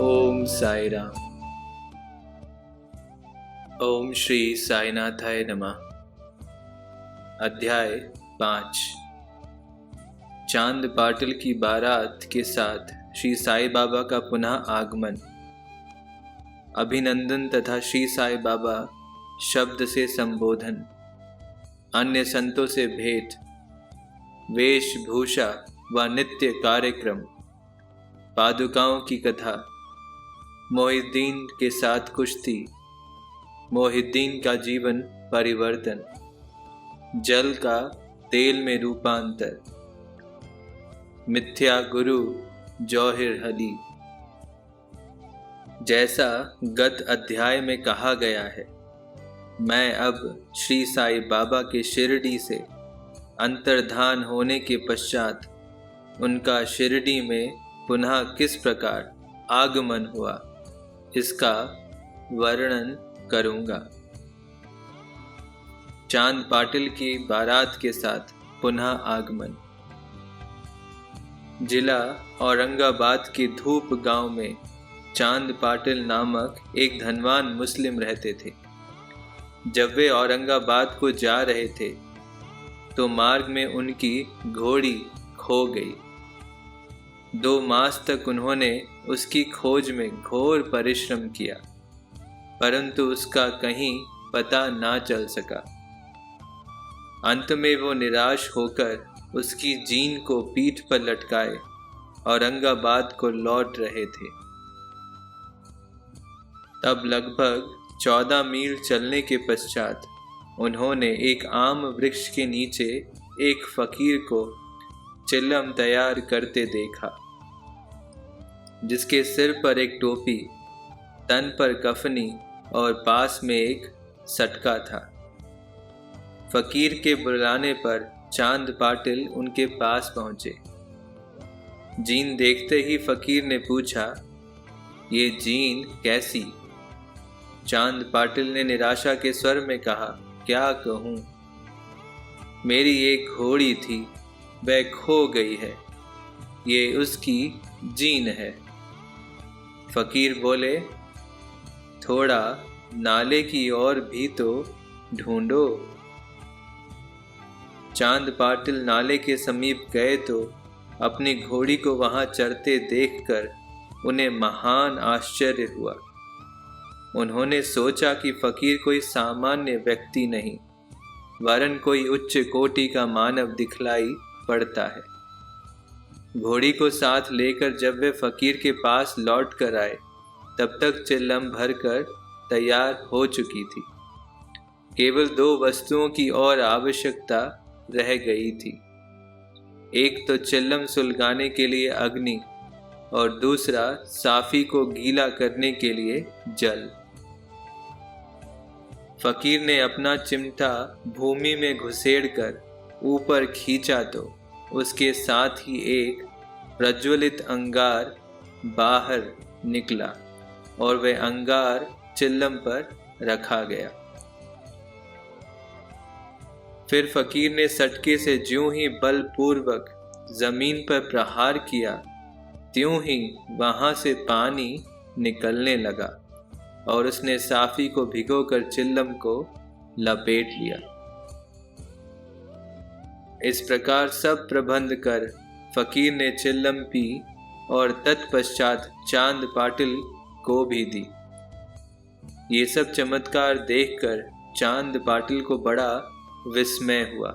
ओम साई राम। ओम श्री साईनाथाय नमः। अध्याय 5। चांद पाटिल की बारात के साथ श्री साई बाबा का पुनः आगमन। अभिनंदन तथा श्री साई बाबा शब्द से संबोधन, अन्य संतों से भेंट, वेशभूषा व नित्य कार्यक्रम, पादुकाओं की कथा, मोहिद्दीन के साथ कुश्ती, मोहिद्दीन का जीवन परिवर्तन, जल का तेल में रूपांतर, मिथ्या गुरु जौहर अली। जैसा गत अध्याय में कहा गया है, मैं अब श्री साई बाबा के शिरडी से अंतर्धान होने के पश्चात उनका शिरडी में पुनः किस प्रकार आगमन हुआ, इसका वर्णन करूंगा। चांद पाटिल की बारात के साथ पुनः आगमन। जिला औरंगाबाद के धूप गांव में चांद पाटिल नामक एक धनवान मुस्लिम रहते थे। जब वे औरंगाबाद को जा रहे थे तो मार्ग में उनकी घोड़ी खो गई। 2 मास तक उन्होंने उसकी खोज में घोर परिश्रम किया, परंतु उसका कहीं पता ना चल सका। अंत में वो निराश होकर उसकी जीन को पीठ पर लटकाए औरंगाबाद को लौट रहे थे। तब लगभग 14 मील चलने के पश्चात उन्होंने एक आम वृक्ष के नीचे एक फकीर को चिल्लम तैयार करते देखा, जिसके सिर पर एक टोपी, तन पर कफनी और पास में एक सटका था। फकीर के बुलाने पर चांद पाटिल उनके पास पहुंचे। जीन देखते ही फकीर ने पूछा, ये जीन कैसी? चांद पाटिल ने निराशा के स्वर में कहा, क्या कहूँ, मेरी एक घोड़ी थी, वह खो गई है, ये उसकी जीन है। फकीर बोले, थोड़ा नाले की ओर भी तो ढूंढो। चांद पाटिल नाले के समीप गए तो अपनी घोड़ी को वहां चरते देखकर उन्हें महान आश्चर्य हुआ। उन्होंने सोचा कि फकीर कोई सामान्य व्यक्ति नहीं, वरन कोई उच्च कोटि का मानव दिखलाई पड़ता है। घोड़ी को साथ लेकर जब वे फकीर के पास लौट कर आए, तब तक चिल्लम भरकर तैयार हो चुकी थी। केवल 2 वस्तुओं की और आवश्यकता रह गई थी। एक तो चिल्लम सुलगाने के लिए अग्नि और दूसरा साफी को गीला करने के लिए जल। फकीर ने अपना चिमटा भूमि में घुसेड़कर ऊपर खींचा तो उसके साथ ही एक प्रज्वलित अंगार बाहर निकला और वह अंगार चिल्लम पर रखा गया। फिर फकीर ने सटके से ज्यों ही बलपूर्वक जमीन पर प्रहार किया, त्यों ही वहां से पानी निकलने लगा और उसने साफी को भिगोकर चिल्लम को लपेट लिया। इस प्रकार सब प्रबंध कर फकीर ने चिल्लम पी और तत्पश्चात चांद पाटिल को भी दी। ये सब चमत्कार देखकर चांद पाटिल को बड़ा विस्मय हुआ।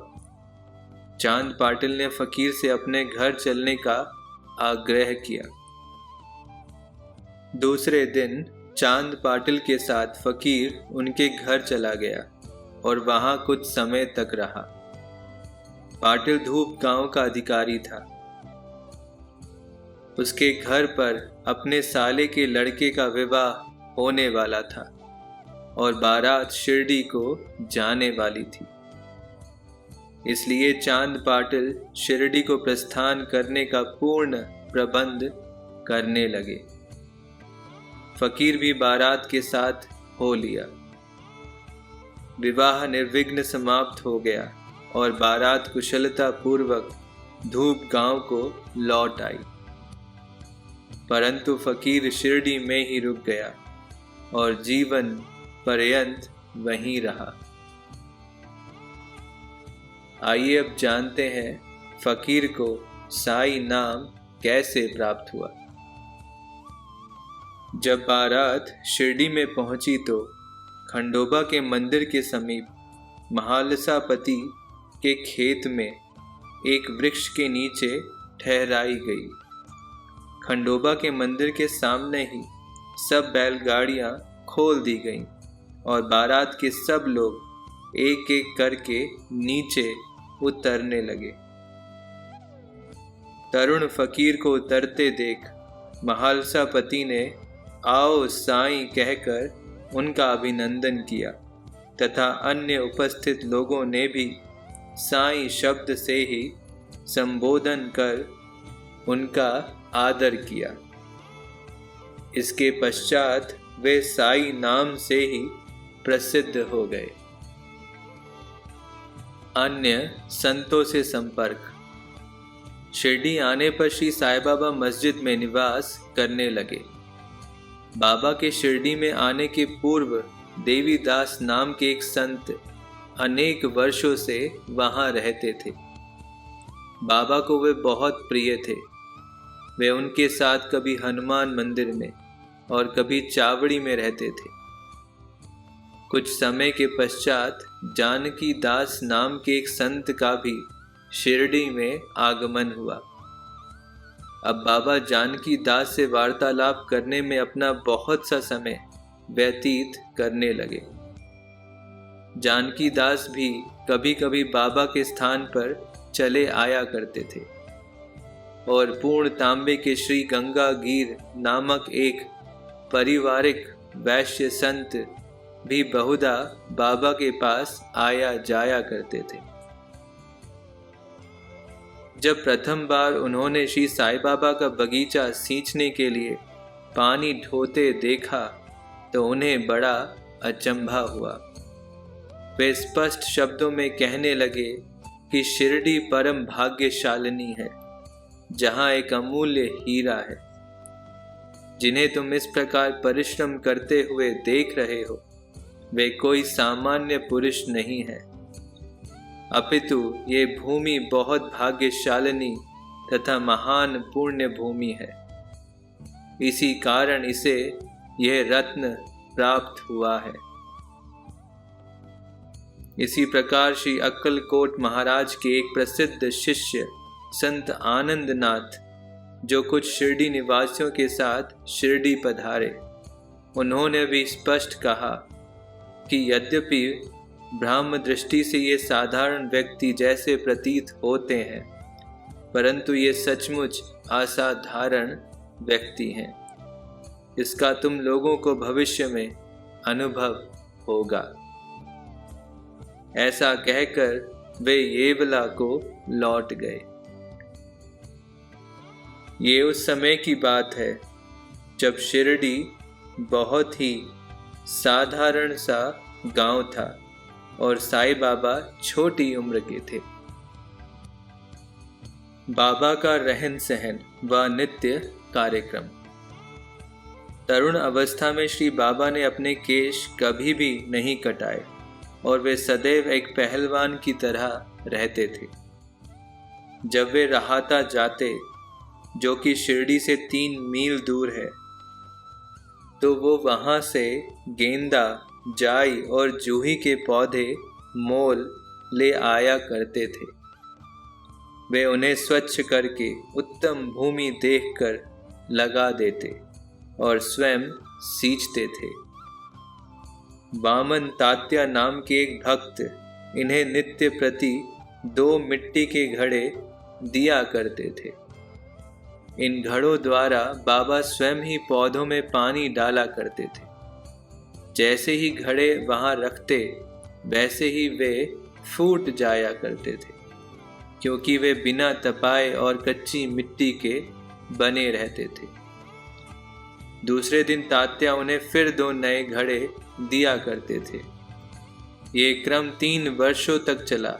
चांद पाटिल ने फकीर से अपने घर चलने का आग्रह किया। दूसरे दिन चांद पाटिल के साथ फकीर उनके घर चला गया और वहां कुछ समय तक रहा। पाटिल धूप गांव का अधिकारी था। उसके घर पर अपने साले के लड़के का विवाह होने वाला था और बारात शिरडी को जाने वाली थी। इसलिए चांद पाटिल शिरडी को प्रस्थान करने का पूर्ण प्रबंध करने लगे। फकीर भी बारात के साथ हो लिया। विवाह निर्विघ्न समाप्त हो गया और बारात कुशलता पूर्वक धूप गांव को लौट आई। परंतु फकीर शिरडी में ही रुक गया और जीवन पर्यंत वहीं रहा। आइए अब जानते हैं फकीर को साई नाम कैसे प्राप्त हुआ। जब बारात शिरडी में पहुंची तो खंडोबा के मंदिर के समीप महालसापति के खेत में एक वृक्ष के नीचे ठहराई गई। खंडोबा के मंदिर के सामने ही सब बैलगाड़ियां खोल दी गईं और बारात के सब लोग एक एक करके नीचे उतरने लगे। तरुण फकीर को उतरते देख महालसापति ने आओ साईं कहकर उनका अभिनंदन किया तथा अन्य उपस्थित लोगों ने भी साईं शब्द से ही संबोधन कर उनका आदर किया। इसके पश्चात वे साई नाम से ही प्रसिद्ध हो गए। अन्य संतों से संपर्क। शिरडी आने पर श्री साईं बाबा मस्जिद में निवास करने लगे। बाबा के शिरडी में आने के पूर्व देवीदास नाम के एक संत अनेक वर्षों से वहां रहते थे। बाबा को वे बहुत प्रिय थे। वे उनके साथ कभी हनुमान मंदिर में और कभी चावड़ी में रहते थे। कुछ समय के पश्चात जानकी दास नाम के एक संत का भी शिरडी में आगमन हुआ। अब बाबा जानकी दास से वार्तालाप करने में अपना बहुत सा समय व्यतीत करने लगे। जानकी दास भी कभी कभी बाबा के स्थान पर चले आया करते थे और पूर्ण तांबे के श्री गंगागीर नामक एक पारिवारिक वैश्य संत भी बहुधा बाबा के पास आया जाया करते थे। जब प्रथम बार उन्होंने श्री साईं बाबा का बगीचा सींचने के लिए पानी ढोते देखा तो उन्हें बड़ा अचंभा हुआ। वे स्पष्ट शब्दों में कहने लगे कि शिरडी परम भाग्यशालिनी है, जहां एक अमूल्य हीरा है। जिन्हें तुम इस प्रकार परिश्रम करते हुए देख रहे हो, वे कोई सामान्य पुरुष नहीं है, अपितु ये भूमि बहुत भाग्यशालिनी तथा महान पुण्य भूमि है। इसी कारण इसे यह रत्न प्राप्त हुआ है। इसी प्रकार श्री अक्कलकोट महाराज के एक प्रसिद्ध शिष्य संत आनंदनाथ, जो कुछ शिरडी निवासियों के साथ शिरडी पधारे, उन्होंने भी स्पष्ट कहा कि यद्यपि ब्रह्म दृष्टि से ये साधारण व्यक्ति जैसे प्रतीत होते हैं, परंतु ये सचमुच असाधारण व्यक्ति हैं। इसका तुम लोगों को भविष्य में अनुभव होगा। ऐसा कहकर वे येवला को लौट गए। ये उस समय की बात है जब शिरडी बहुत ही साधारण सा गांव था और साईं बाबा छोटी उम्र के थे। बाबा का रहन सहन व नित्य कार्यक्रम। तरुण अवस्था में श्री बाबा ने अपने केश कभी भी नहीं कटाए और वे सदैव एक पहलवान की तरह रहते थे। जब वे रहाता जाते, जो कि शिरडी से 3 मील दूर है, तो वो वहां से गेंदा, जाई और जूही के पौधे मोल ले आया करते थे। वे उन्हें स्वच्छ करके उत्तम भूमि देखकर लगा देते और स्वयं सींचते थे। वामन तात्या नाम के एक भक्त इन्हें नित्य प्रति 2 मिट्टी के घड़े दिया करते थे। इन घड़ों द्वारा बाबा स्वयं ही पौधों में पानी डाला करते थे। जैसे ही घड़े वहां रखते, वैसे ही वे फूट जाया करते थे, क्योंकि वे बिना तपाए और कच्ची मिट्टी के बने रहते थे। दूसरे दिन तात्या उन्हें फिर 2 नए घड़े दिया करते थे। ये क्रम 3 वर्षों तक चला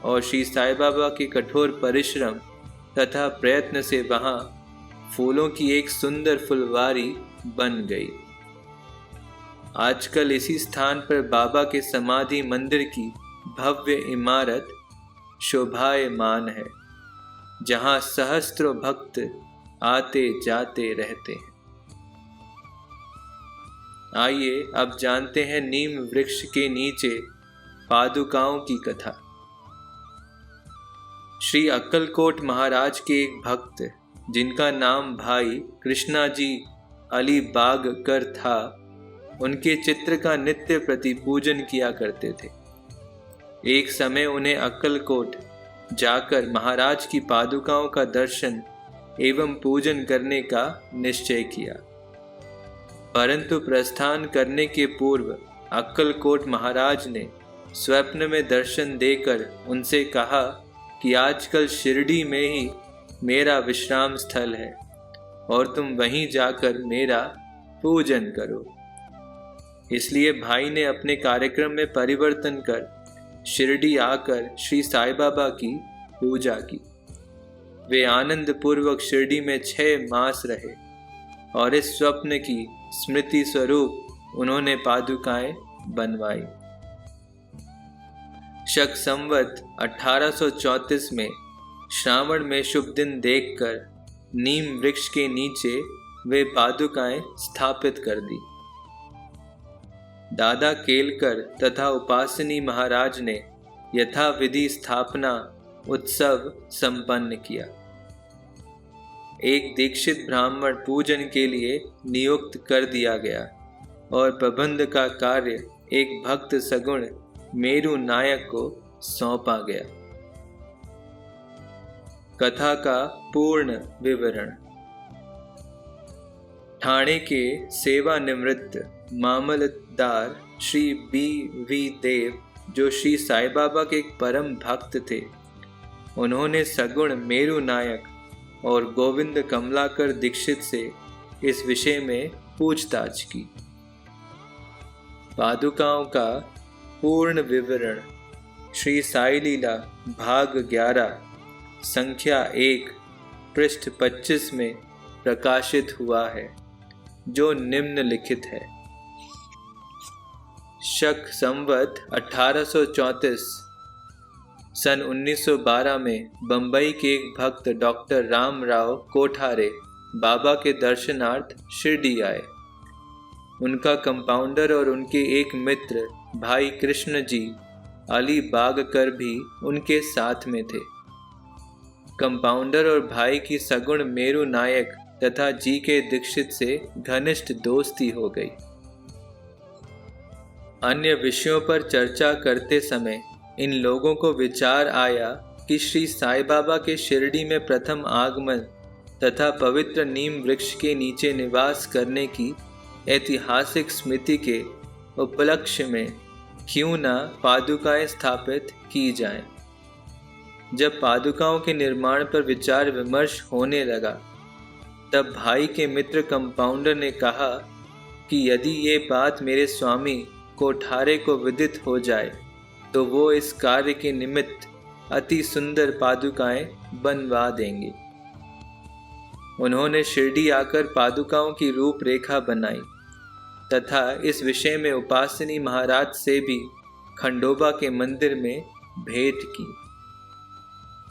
और श्री साईं बाबा के कठोर परिश्रम तथा प्रयत्न से वहां फूलों की एक सुंदर फुलवारी बन गई। आजकल इसी स्थान पर बाबा के समाधि मंदिर की भव्य इमारत शोभायमान है, जहां सहस्त्रों भक्त आते जाते रहते हैं। आइए अब जानते हैं नीम वृक्ष के नीचे पादुकाओं की कथा। श्री अक्कलकोट महाराज के एक भक्त, जिनका नाम भाई कृष्णा जी अली बागकर था, उनके चित्र का नित्य प्रति पूजन किया करते थे। एक समय उन्हें अक्कलकोट जाकर महाराज की पादुकाओं का दर्शन एवं पूजन करने का निश्चय किया। परंतु प्रस्थान करने के पूर्व अक्कलकोट महाराज ने स्वप्न में दर्शन देकर उनसे कहा कि आजकल शिरडी में ही मेरा विश्राम स्थल है और तुम वहीं जाकर मेरा पूजन करो। इसलिए भाई ने अपने कार्यक्रम में परिवर्तन कर शिरडी आकर श्री साईं बाबा की पूजा की। वे आनंद पूर्वक शिरडी में 6 मास रहे और इस स्वप्न की स्मृति स्वरूप उन्होंने पादुकाएं बनवाई। शक संवत 1834 में श्रावण में शुभ दिन देखकर नीम वृक्ष के नीचे वे पादुकाएं स्थापित कर दी। दादा केलकर तथा उपासनी महाराज ने यथाविधि स्थापना उत्सव संपन्न किया। एक दीक्षित ब्राह्मण पूजन के लिए नियुक्त कर दिया गया और प्रबंध का कार्य एक भक्त सगुण मेरू नायक को सौंपा गया। कथा का पूर्ण विवरण। ठाणे के सेवानिवृत्त मामलतदार श्री B.V. देव, जो श्री साईं बाबा के एक परम भक्त थे, उन्होंने सगुण मेरू नायक और गोविंद कमलाकर दीक्षित से इस विषय में पूछताछ की। पादुकाओं का पूर्ण विवरण श्री साई लीला भाग 11 संख्या 1 पृष्ठ 25 में प्रकाशित हुआ है, जो निम्नलिखित है। शक संवत 1834 सन 1912 में बंबई के एक भक्त डॉक्टर रामराव कोठारे बाबा के दर्शनार्थ शिरडी आए। उनका कंपाउंडर और उनके एक मित्र भाई कृष्ण जी अली बागकर भी उनके साथ में थे। कंपाउंडर और भाई की सगुण मेरू नायक तथा जी के दीक्षित से घनिष्ठ दोस्ती हो गई। अन्य विषयों पर चर्चा करते समय इन लोगों को विचार आया कि श्री साईं बाबा के शिरडी में प्रथम आगमन तथा पवित्र नीम वृक्ष के नीचे निवास करने की ऐतिहासिक स्मृति के उपलक्ष्य में क्यों न पादुकाएं स्थापित की जाएं। जब पादुकाओं के निर्माण पर विचार विमर्श होने लगा, तब भाई के मित्र कंपाउंडर ने कहा कि यदि ये बात मेरे स्वामी कोठारे को विदित हो जाए तो वो इस कार्य के निमित्त अति सुंदर पादुकाएं बनवा देंगे। उन्होंने शिरडी आकर पादुकाओं की रूपरेखा बनाई तथा इस विषय में उपासनी महाराज से भी खंडोबा के मंदिर में भेंट की।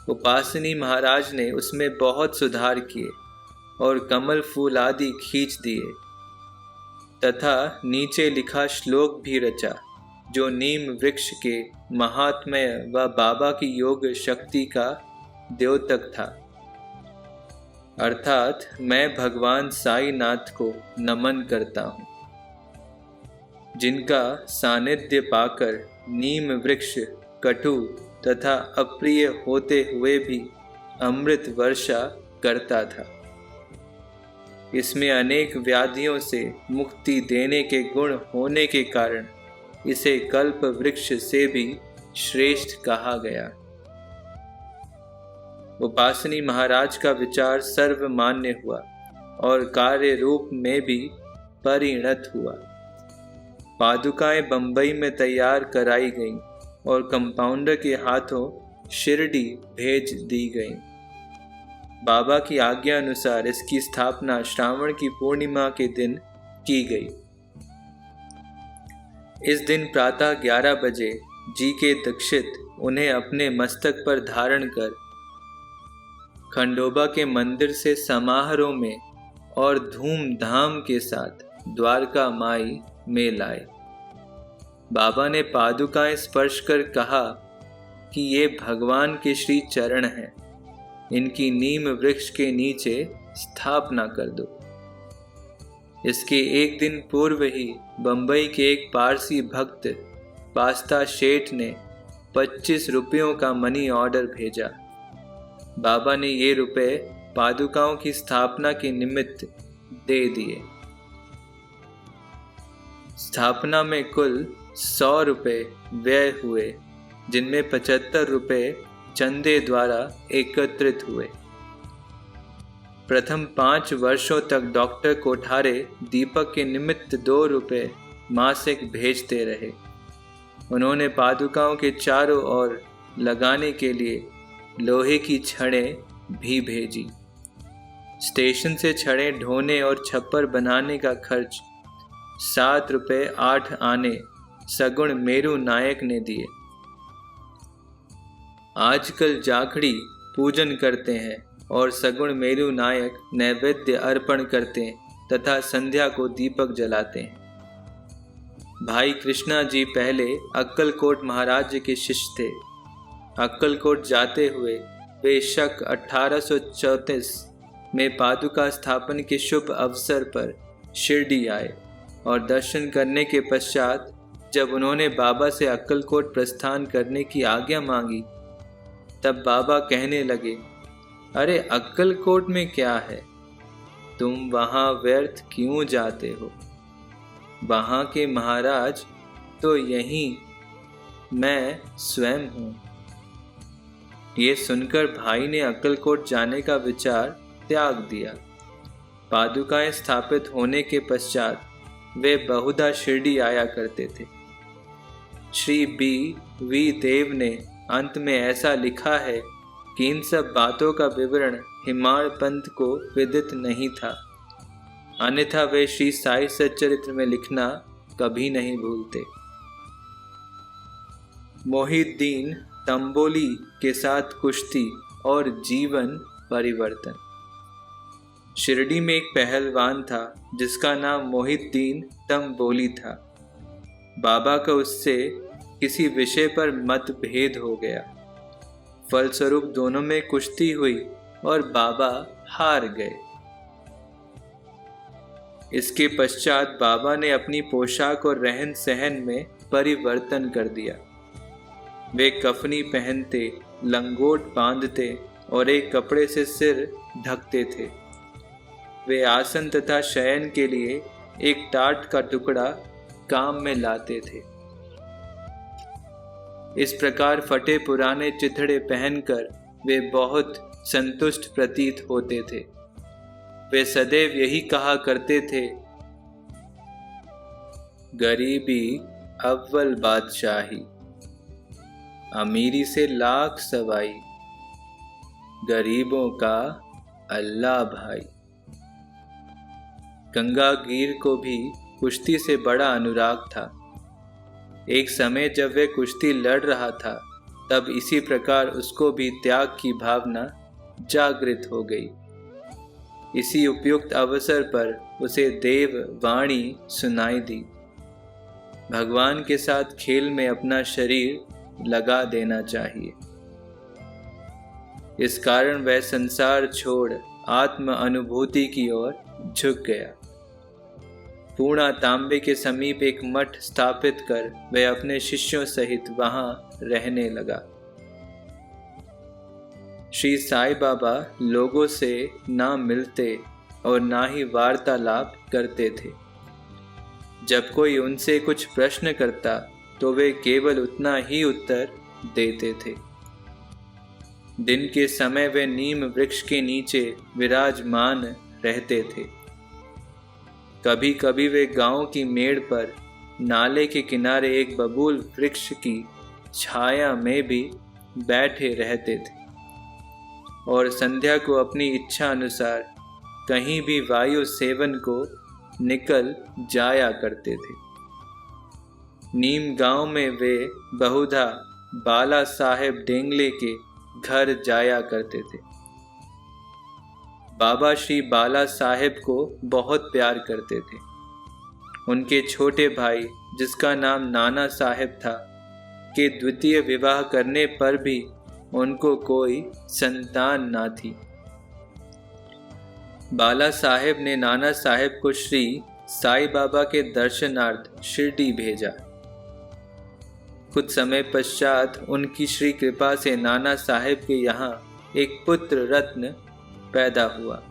उपासनी महाराज ने उसमें बहुत सुधार किए और कमल फूल आदि खींच दिए तथा नीचे लिखा श्लोक भी रचा, जो नीम वृक्ष के महात्म्य व बाबा की योग शक्ति का द्योतक था। अर्थात मैं भगवान साईं नाथ को नमन करता हूँ, जिनका सानिध्य पाकर नीम वृक्ष कटु तथा अप्रिय होते हुए भी अमृत वर्षा करता था। इसमें अनेक व्याधियों से मुक्ति देने के गुण होने के कारण इसे कल्प वृक्ष से भी श्रेष्ठ कहा गया। उपासनी महाराज का विचार सर्वमान्य हुआ और कार्य रूप में भी परिणत हुआ। पादुकाएं बंबई में तैयार कराई गईं और कंपाउंडर के हाथों शिरडी भेज दी गईं। बाबा की आज्ञा अनुसार इसकी स्थापना श्रावण की पूर्णिमा के दिन की गई। इस दिन प्रातः 11 बजे जी के दीक्षित उन्हें अपने मस्तक पर धारण कर खंडोबा के मंदिर से समारोह में और धूमधाम के साथ द्वारका माई में लाए। बाबा ने पादुकाएं स्पर्श कर कहा कि ये भगवान के श्री चरण हैं, इनकी नीम वृक्ष के नीचे स्थापना कर दो। इसके एक दिन पूर्व ही बंबई के एक पारसी भक्त पास्ता शेठ ने 25 रुपयों का मनी ऑर्डर भेजा। बाबा ने ये रुपए पादुकाओं की स्थापना के निमित्त दे दिए। स्थापना में कुल 100 रुपये व्यय हुए, जिनमें 75 रुपये चंदे द्वारा एकत्रित हुए। प्रथम 5 वर्षों तक डॉक्टर कोठारे दीपक के निमित्त 2 रुपये मासिक भेजते रहे। उन्होंने पादुकाओं के चारों ओर लगाने के लिए लोहे की छड़ें भी भेजी। स्टेशन से छड़ें ढोने और छप्पर बनाने का खर्च 7 रुपये 8 आने सगुण मेरू नायक ने दिए। आजकल जाखड़ी पूजन करते हैं और सगुण मेरू नायक नैवेद्य अर्पण करते हैं तथा संध्या को दीपक जलाते हैं। भाई कृष्णा जी पहले अक्कलकोट महाराज के शिष्य थे। अक्कलकोट जाते हुए वे शक 1834 में पादुका स्थापन के शुभ अवसर पर शिरडी आए और दर्शन करने के पश्चात जब उन्होंने बाबा से अक्कलकोट प्रस्थान करने की आज्ञा मांगी, तब बाबा कहने लगे, अरे अक्कलकोट में क्या है, तुम वहाँ व्यर्थ क्यों जाते हो? वहाँ के महाराज तो यहीं मैं स्वयं हूँ। ये सुनकर भाई ने अक्कलकोट जाने का विचार त्याग दिया। पादुकाएं स्थापित होने के पश्चात वे बहुधा शिरडी आया करते थे। श्री बी देव ने अंत में ऐसा लिखा है कि इन सब बातों का विवरण हिमाड़ पंथ को विदित नहीं था, अन्यथा वे श्री साई सच्चरित्र में लिखना कभी नहीं भूलते। मोहिद्दीन तंबोली के साथ कुश्ती और जीवन परिवर्तन। शिरडी में एक पहलवान था जिसका नाम मोहिद्दीन तंबोली था। बाबा का उससे किसी विषय पर मतभेद हो गया। फलस्वरूप दोनों में कुश्ती हुई और बाबा हार गए। इसके पश्चात बाबा ने अपनी पोशाक और रहन सहन में परिवर्तन कर दिया। वे कफनी पहनते, लंगोट बांधते और एक कपड़े से सिर ढकते थे। वे आसन तथा शयन के लिए एक टाट का टुकड़ा काम में लाते थे। इस प्रकार फटे पुराने चिथड़े पहनकर वे बहुत संतुष्ट प्रतीत होते थे। वे सदैव यही कहा करते थे, गरीबी अव्वल बादशाही, अमीरी से लाख सवाई, गरीबों का अल्लाह भाई। गंगागीर को भी कुश्ती से बड़ा अनुराग था। एक समय जब वह कुश्ती लड़ रहा था, तब इसी प्रकार उसको भी त्याग की भावना जागृत हो गई। इसी उपयुक्त अवसर पर उसे देव वाणी सुनाई दी। भगवान के साथ खेल में अपना शरीर लगा देना चाहिए। इस कारण वह संसार छोड़ आत्म अनुभूति की ओर झुक गया। पूर्णा तांबे के समीप एक मठ स्थापित कर वह अपने शिष्यों सहित वहां रहने लगा। श्री साईं बाबा लोगों से ना मिलते और ना ही वार्तालाप करते थे। जब कोई उनसे कुछ प्रश्न करता तो वे केवल उतना ही उत्तर देते थे। दिन के समय वे नीम वृक्ष के नीचे विराजमान रहते थे। कभी कभी वे गांव की मेड़ पर नाले के किनारे एक बबूल वृक्ष की छाया में भी बैठे रहते थे। और संध्या को अपनी इच्छा अनुसार कहीं भी वायु सेवन को निकल जाया करते थे। नीम गांव में वे बहुधा बाला साहेब डेंगले के घर जाया करते थे। बाबा श्री बाला साहेब को बहुत प्यार करते थे। उनके छोटे भाई, जिसका नाम नाना साहेब था, के द्वितीय विवाह करने पर भी उनको कोई संतान ना थी। बाला साहेब ने नाना साहेब को श्री साईं बाबा के दर्शनार्थ शिरडी भेजा। कुछ समय पश्चात उनकी श्री कृपा से नाना साहेब के यहाँ एक पुत्र रत्न पैदा हुआ।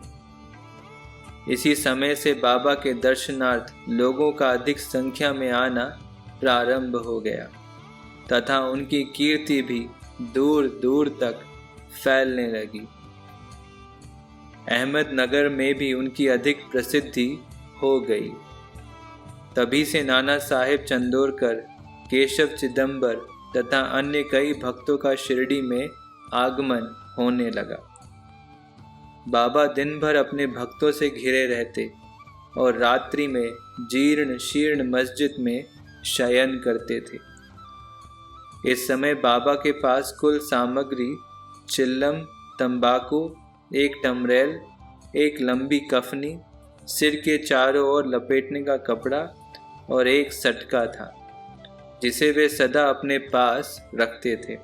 इसी समय से बाबा के दर्शनार्थ लोगों का अधिक संख्या में आना प्रारंभ हो गया तथा उनकी कीर्ति भी दूर दूर तक फैलने लगी। अहमदनगर में भी उनकी अधिक प्रसिद्धि हो गई। तभी से नाना साहेब चंदोरकर, केशव चिदंबर तथा अन्य कई भक्तों का शिरडी में आगमन होने लगा। बाबा दिन भर अपने भक्तों से घिरे रहते और रात्रि में जीर्ण शीर्ण मस्जिद में शयन करते थे। इस समय बाबा के पास कुल सामग्री चिल्लम, तंबाकू, एक टमरेल, एक लंबी कफनी, सिर के चारों ओर लपेटने का कपड़ा और एक सटका था, जिसे वे सदा अपने पास रखते थे।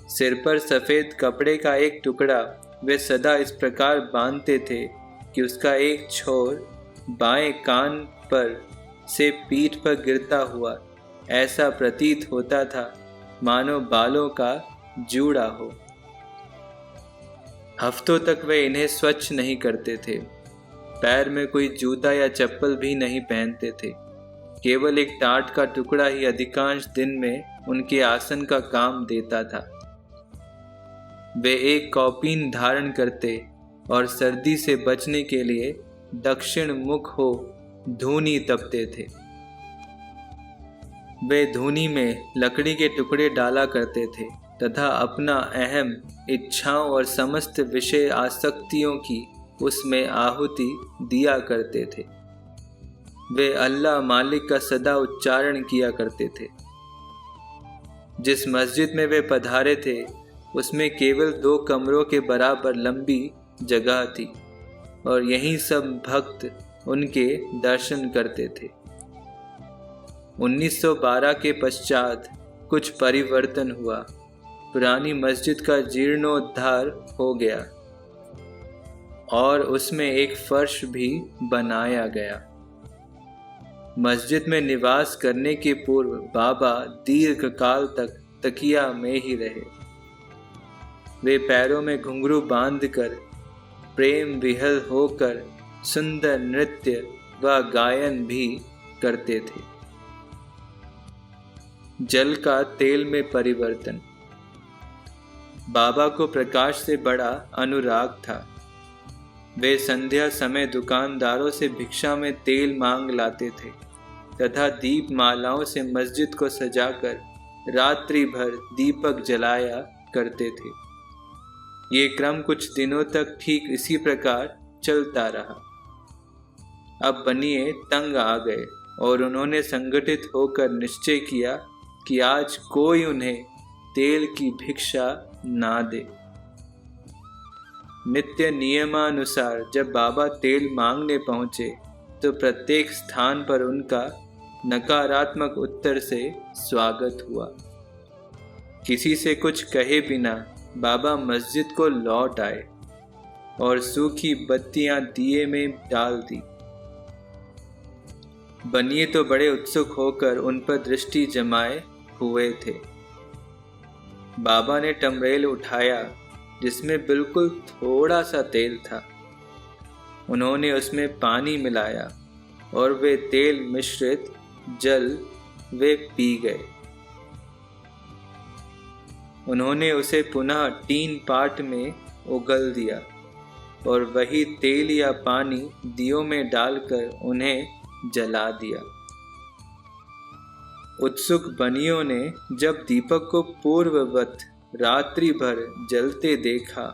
सिर पर सफ़ेद कपड़े का एक टुकड़ा वे सदा इस प्रकार बांधते थे कि उसका एक छोर बाएं कान पर से पीठ पर गिरता हुआ ऐसा प्रतीत होता था मानो बालों का जूड़ा हो। हफ्तों तक वे इन्हें स्वच्छ नहीं करते थे। पैर में कोई जूता या चप्पल भी नहीं पहनते थे। केवल एक टाट का टुकड़ा ही अधिकांश दिन में उनके आसन का काम देता था। वे एक कौपीन धारण करते और सर्दी से बचने के लिए दक्षिण मुख हो धूनी तपते थे। वे धूनी में लकड़ी के टुकड़े डाला करते थे तथा अपना अहम इच्छाओं और समस्त विषय आसक्तियों की उसमें आहुति दिया करते थे। वे अल्लाह मालिक का सदा उच्चारण किया करते थे। जिस मस्जिद में वे पधारे थे उसमें केवल 2 कमरों के बराबर लंबी जगह थी और यहीं सब भक्त उनके दर्शन करते थे। 1912 के पश्चात कुछ परिवर्तन हुआ। पुरानी मस्जिद का जीर्णोद्धार हो गया और उसमें एक फर्श भी बनाया गया। मस्जिद में निवास करने के पूर्व बाबा दीर्घ काल तक तकिया में ही रहे। वे पैरों में घुंघरू बांधकर प्रेम विहल होकर सुंदर नृत्य व गायन भी करते थे। जल का तेल में परिवर्तन। बाबा को प्रकाश से बड़ा अनुराग था। वे संध्या समय दुकानदारों से भिक्षा में तेल मांग लाते थे तथा दीप मालाओं से मस्जिद को सजाकर रात्रि भर दीपक जलाया करते थे। ये क्रम कुछ दिनों तक ठीक इसी प्रकार चलता रहा। अब बनिए तंग आ गए और उन्होंने संगठित होकर निश्चय किया कि आज कोई उन्हें तेल की भिक्षा ना दे। नित्य नियमानुसार जब बाबा तेल मांगने पहुंचे तो प्रत्येक स्थान पर उनका नकारात्मक उत्तर से स्वागत हुआ। किसी से कुछ कहे बिना बाबा मस्जिद को लौट आए और सूखी बत्तियां दिए में डाल दी। बनिए तो बड़े उत्सुक होकर उन पर दृष्टि जमाए हुए थे। बाबा ने टमरेल उठाया जिसमें बिल्कुल थोड़ा सा तेल था। उन्होंने उसमें पानी मिलाया और वे तेल मिश्रित जल वे पी गए। उन्होंने उसे पुनः टीन पाट में उगल दिया और वही तेल या पानी दियों में डालकर उन्हें जला दिया। उत्सुक बनियों ने जब दीपक को पूर्ववत रात्रि भर जलते देखा,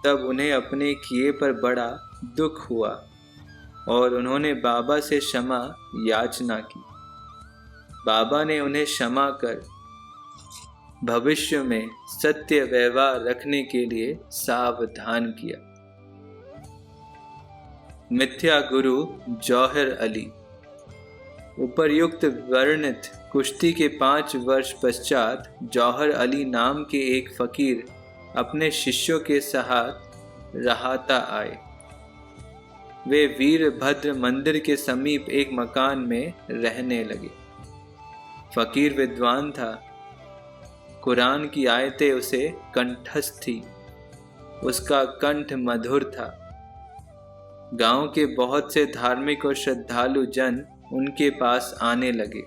तब उन्हें अपने किए पर बड़ा दुख हुआ और उन्होंने बाबा से क्षमा याचना की। बाबा ने उन्हें क्षमा कर भविष्य में सत्य व्यवहार रखने के लिए सावधान किया। मिथ्या गुरु जौहर अली। उपर्युक्त वर्णित कुश्ती के 5 वर्ष पश्चात जौहर अली नाम के एक फकीर अपने शिष्यों के साथ रहाता आए। वे वीरभद्र मंदिर के समीप एक मकान में रहने लगे। फकीर विद्वान था। कुरान की आयतें उसे कंठस्थ थी। उसका कंठ मधुर था। गांव के बहुत से धार्मिक और श्रद्धालु जन उनके पास आने लगे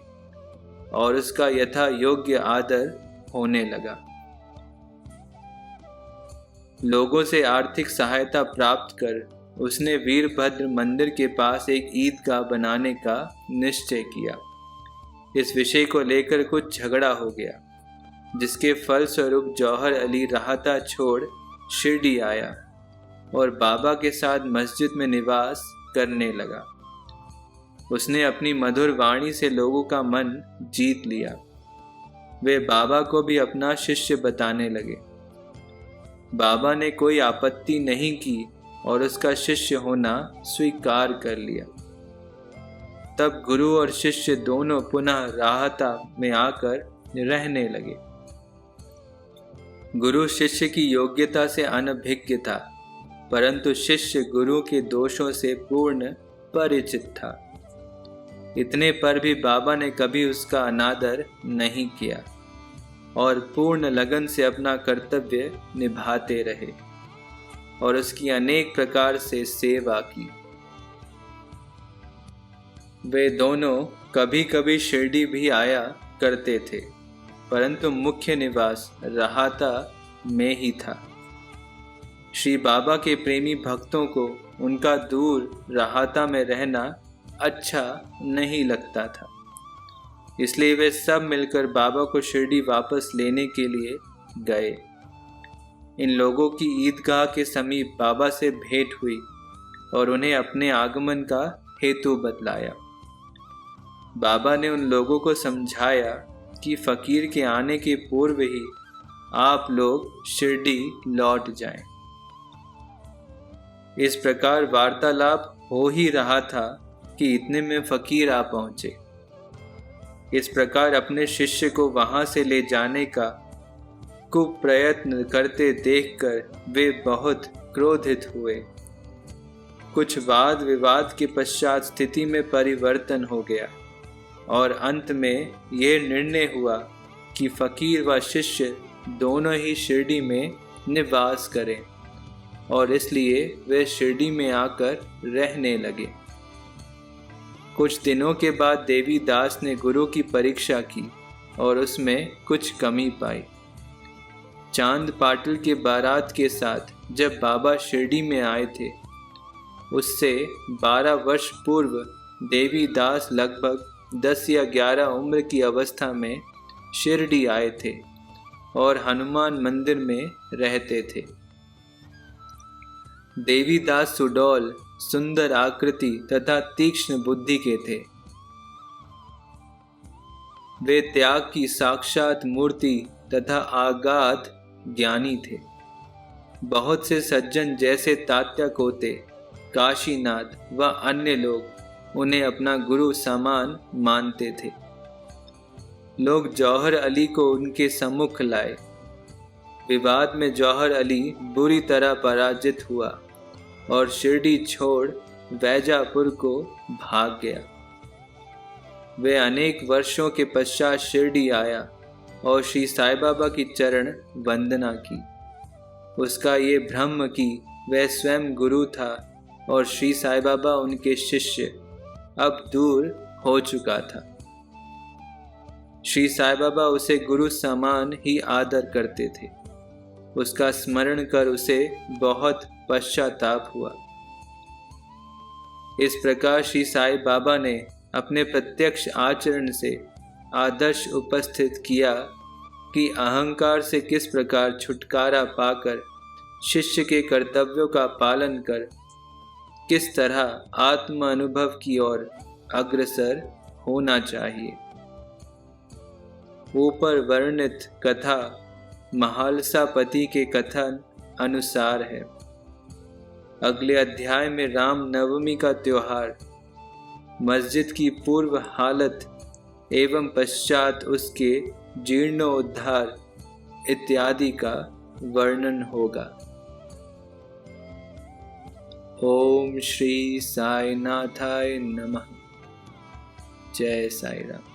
और उसका यथा योग्य आदर होने लगा। लोगों से आर्थिक सहायता प्राप्त कर उसने वीरभद्र मंदिर के पास एक ईदगाह बनाने का निश्चय किया। इस विषय को लेकर कुछ झगड़ा हो गया, जिसके फलस्वरूप जौहर अली राहता छोड़ शिरडी आया और बाबा के साथ मस्जिद में निवास करने लगा। उसने अपनी मधुर वाणी से लोगों का मन जीत लिया। वे बाबा को भी अपना शिष्य बताने लगे। बाबा ने कोई आपत्ति नहीं की और उसका शिष्य होना स्वीकार कर लिया। तब गुरु और शिष्य दोनों पुनः राहता में आकर रहने लगे। गुरु शिष्य की योग्यता से अनभिज्ञ था, परंतु शिष्य गुरु के दोषों से पूर्ण परिचित था। इतने पर भी बाबा ने कभी उसका अनादर नहीं किया और पूर्ण लगन से अपना कर्तव्य निभाते रहे और उसकी अनेक प्रकार से सेवा की। वे दोनों कभी कभी शिरडी भी आया करते थे, परंतु मुख्य निवास राहता में ही था। श्री बाबा के प्रेमी भक्तों को उनका दूर राहता में रहना अच्छा नहीं लगता था, इसलिए वे सब मिलकर बाबा को शिरडी वापस लेने के लिए गए। इन लोगों की ईदगाह के समीप बाबा से भेंट हुई और उन्हें अपने आगमन का हेतु बतलाया। बाबा ने उन लोगों को समझाया कि फकीर के आने के पूर्व ही आप लोग शिरडी लौट जाएं। इस प्रकार वार्तालाप हो ही रहा था कि इतने में फकीर आ पहुंचे। इस प्रकार अपने शिष्य को वहां से ले जाने का कुप्रयत्न करते देखकर वे बहुत क्रोधित हुए। कुछ वाद विवाद के पश्चात स्थिति में परिवर्तन हो गया और अंत में यह निर्णय हुआ कि फकीर व शिष्य दोनों ही शिरडी में निवास करें और इसलिए वे शिरडी में आकर रहने लगे। कुछ दिनों के बाद देवी दास ने गुरु की परीक्षा की और उसमें कुछ कमी पाई। चांद पाटिल के बारात के साथ जब बाबा शिरडी में आए थे, उससे 12 वर्ष पूर्व देवी दास लगभग 10 या 11 उम्र की अवस्था में शिरडी आए थे और हनुमान मंदिर में रहते थे। देवीदास सुडौल, सुंदर आकृति तथा तीक्ष्ण बुद्धि के थे। वे त्याग की साक्षात मूर्ति तथा आगाध ज्ञानी थे। बहुत से सज्जन जैसे तात्या कोते, काशीनाथ व अन्य लोग उन्हें अपना गुरु समान मानते थे। लोग जौहर अली को उनके सम्मुख लाए। विवाद में जौहर अली बुरी तरह पराजित हुआ और शिरडी छोड़ वैजापुर को भाग गया। वे अनेक वर्षों के पश्चात शिरडी आया और श्री साईं बाबा की चरण वंदना की। उसका ये भ्रम कि वह स्वयं गुरु था और श्री साईं बाबा उनके शिष्य अब दूर हो चुका था। श्री साईं बाबा उसे गुरु समान ही आदर करते थे। उसका स्मरण कर उसे बहुत पश्चाताप हुआ। इस प्रकार श्री साईं बाबा ने अपने प्रत्यक्ष आचरण से आदर्श उपस्थित किया कि अहंकार से किस प्रकार छुटकारा पाकर शिष्य के कर्तव्यों का पालन कर किस तरह आत्म अनुभव की ओर अग्रसर होना चाहिए। ऊपर वर्णित कथा महालसापति के कथन अनुसार है। अगले अध्याय में राम नवमी का त्योहार, मस्जिद की पूर्व हालत एवं पश्चात उसके जीर्णोद्धार इत्यादि का वर्णन होगा। ओम श्री साईनाथाय नमः। जय साई राम।